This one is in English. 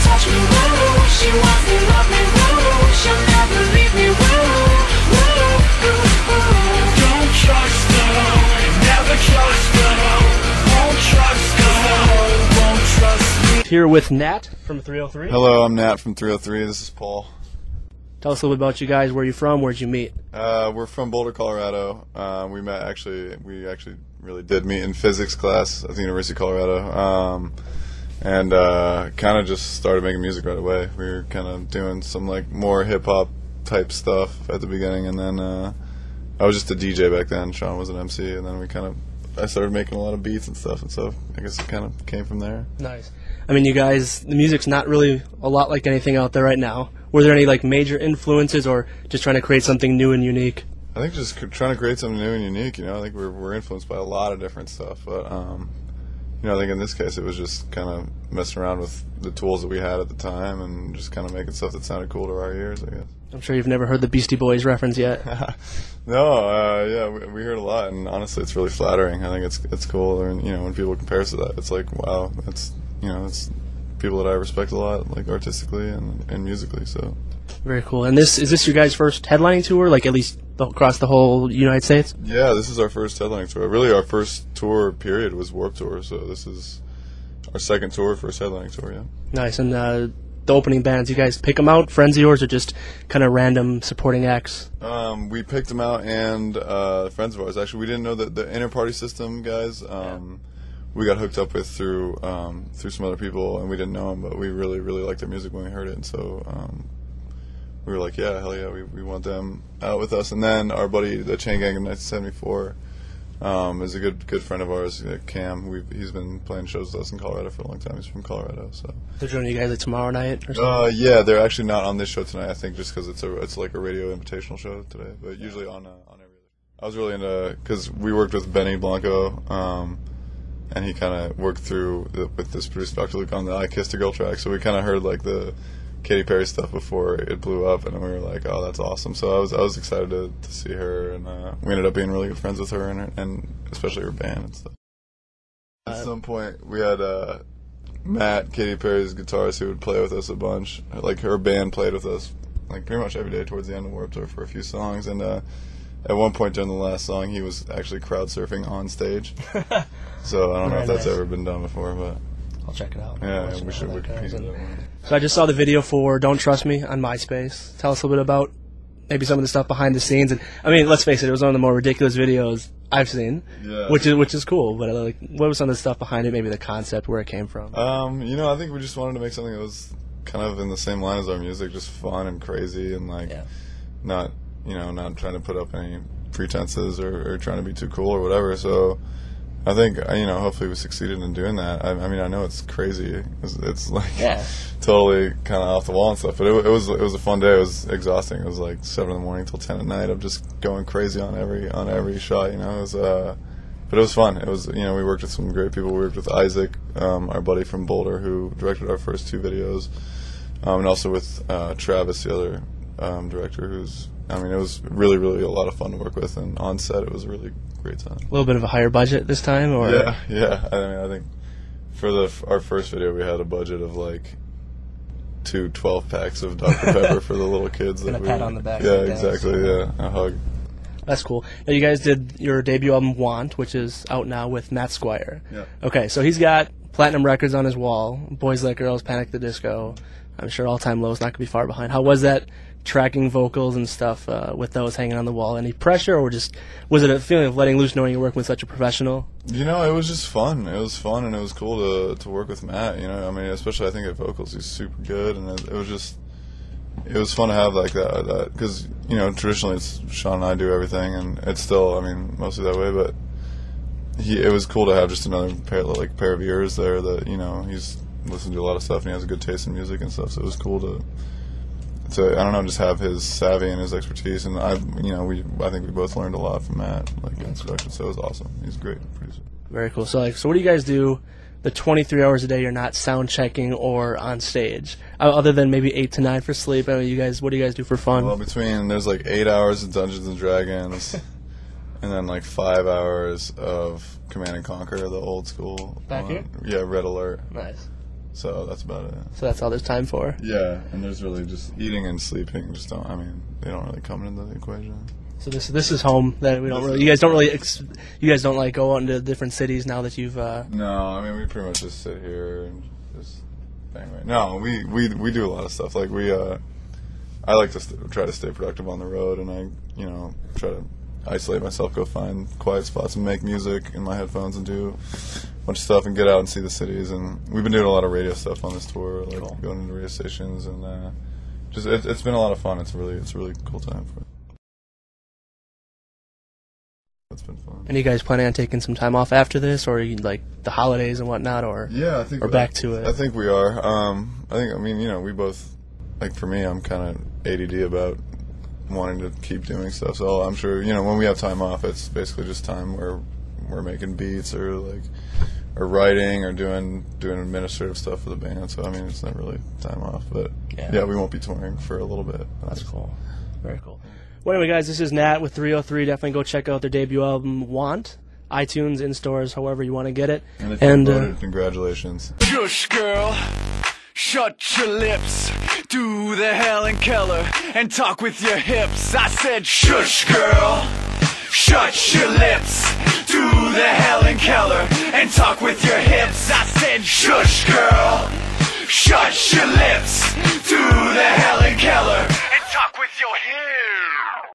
touch me, woo. She wants me, love me, woo. She'll never leave me, woo. Don't trust her, never trust her. Won't trust her, won't trust me. Here with Nat from 303. Hello, I'm Nat from 303. This is Paul. Tell us a little bit about you guys. Where are you from? Where'd you meet? We're from Boulder, Colorado. We actually really did meet in physics class at the University of Colorado. And kind of just started making music right away. We were kind of doing some like more hip hop type stuff at the beginning, and then I was just a DJ back then. Sean was an MC, and then I started making a lot of beats and stuff, and so I guess it kind of came from there. Nice. I mean, you guys, the music's not really a lot like anything out there right now. Were there any like major influences, or just trying to create something new and unique? I think just trying to create something new and unique. I think we're influenced by a lot of different stuff, but I think in this case it was just kind of messing around with the tools that we had at the time and just kind of making stuff that sounded cool to our ears, I guess. I'm sure you've never heard the Beastie Boys reference yet. No, yeah, we heard a lot, and honestly, it's really flattering. I think it's cool, and when people compare us to that, it's like, wow, it's people that I respect a lot, like artistically and musically. So very cool. And is this your guys' first headlining tour, like at least across the whole United States? Yeah, this is our first headlining tour. Really, our first tour period was Warped Tour, so this is our second tour, first headlining tour. Yeah. Nice. And the opening bands, you guys pick them out, friends of yours, or just kind of random supporting acts? We picked them out, and friends of ours. Actually, we didn't know that the Inner Party System guys. We got hooked up with through some other people, and we didn't know them, but we really, really liked their music when we heard it, and so we were like, yeah, hell yeah, we want them out with us. And then our buddy, the Chain Gang of 1974, is a good friend of ours, Cam. He's been playing shows with us in Colorado for a long time. He's from Colorado, so. They're joining you guys like tomorrow night or something? Yeah, they're actually not on this show tonight, I think, just because it's like a radio invitational show today, but usually on every other. I was really into, because we worked with Benny Blanco, and he kind of worked through with this producer Dr. Luke on the I Kissed a Girl track, so we kind of heard like the Katy Perry stuff before it blew up, and we were like, oh, that's awesome. So I was excited to see her, and we ended up being really good friends with her and especially her band and stuff. At some point, we had Matt, Katy Perry's guitarist, who would play with us a bunch. Like, her band played with us like pretty much every day towards the end of Warped Tour for a few songs, and at one point during the last song, he was actually crowd surfing on stage. So I don't know if that's ever been done before, but I'll check it out. Yeah, we should. So I just saw the video for "Don't Trust Me" on MySpace. Tell us a little bit about maybe some of the stuff behind the scenes. And I mean, let's face it, it was one of the more ridiculous videos I've seen. Yeah. Which is cool. But like, what was some of the stuff behind it? Maybe the concept, where it came from. I think we just wanted to make something that was kind of in the same line as our music, just fun and crazy, and like not trying to put up any pretenses or trying to be too cool or whatever. So I think hopefully we succeeded in doing that. I mean, I know it's crazy. It's like totally kind of off the wall and stuff. But it was a fun day. It was exhausting. It was like 7 in the morning till 10 at night of just going crazy on every shot. It was, but it was fun. It was we worked with some great people. We worked with Isaac, our buddy from Boulder, who directed our first 2 videos, and also with Travis, the other director, who's. I mean, it was really, really a lot of fun to work with, and on set it was a really great time. A little bit of a higher budget this time, or yeah. I mean, I think for our first video we had a budget of like 2 12-packs of Dr. Pepper for the little kids. And a pat on the back. Yeah, exactly. Yeah, a hug. That's cool. Now, you guys did your debut album "Want," which is out now with Matt Squire. Yeah. Okay, so he's got platinum records on his wall. Boys Like Girls, Panic! At the Disco. I'm sure All Time Low is not going to be far behind. How was that? Tracking vocals and stuff with those hanging on the wall. Any pressure, or just was it a feeling of letting loose, knowing you're working with such a professional? It was just fun. It was fun, and it was cool to work with Matt. I mean, especially I think at vocals, he's super good, and it was fun to have like that because traditionally it's Sean and I do everything, and it's still, I mean, mostly that way. But it was cool to have just another pair of ears there that he's listened to a lot of stuff, and he has a good taste in music and stuff. So it was cool to I don't know, just have his savvy and his expertise, and I think we both learned a lot from Matt, like in production. So it was awesome. He's a great producer. Very cool. So what do you guys do the 23 hours a day you're not sound checking or on stage, other than maybe 8 to 9 for sleep? I mean, what do you guys do for fun? Well, there's like 8 hours of Dungeons and Dragons, and then like 5 hours of Command and Conquer, the old school Back one. here? Yeah, Red Alert. Nice. So that's about it. So that's all there's time for. Yeah, and there's really just eating and sleeping. Just don't. I mean, they don't really come into the equation. So this is home. That we don't really. You guys don't really. You guys don't like go out into different cities now that you've. No, I mean we pretty much just sit here and just bang. Right. No, we do a lot of stuff. Like I like to try to stay productive on the road, and I try to isolate myself, go find quiet spots and make music in my headphones and do a bunch of stuff and get out and see the cities. And we've been doing a lot of radio stuff on this tour, like cool. Going into radio stations, and just it's been a lot of fun. It's a really cool time for it. It's been fun. And you guys planning on taking some time off after this, or like the holidays and whatnot, or yeah, I think we're back to it? I think we are. I mean, we both, like for me, I'm kind of ADD about wanting to keep doing stuff. So I'm sure, when we have time off, it's basically just time where we're making beats or writing or doing administrative stuff for the band. So I mean, it's not really time off, but yeah, we won't be touring for a little bit. That's cool. Very cool. Well, anyway, guys, this is Nat with 303. Definitely go check out their debut album, Want. iTunes, in stores, however you want to get it. And congratulations. Shush, girl. Shut your lips. Do the Helen Keller and talk with your hips. I said, shush, girl. Shut your lips. Do the Helen Keller and talk with your hips. I said, shush, girl. Shut your lips. Do the Helen Keller and talk with your hips.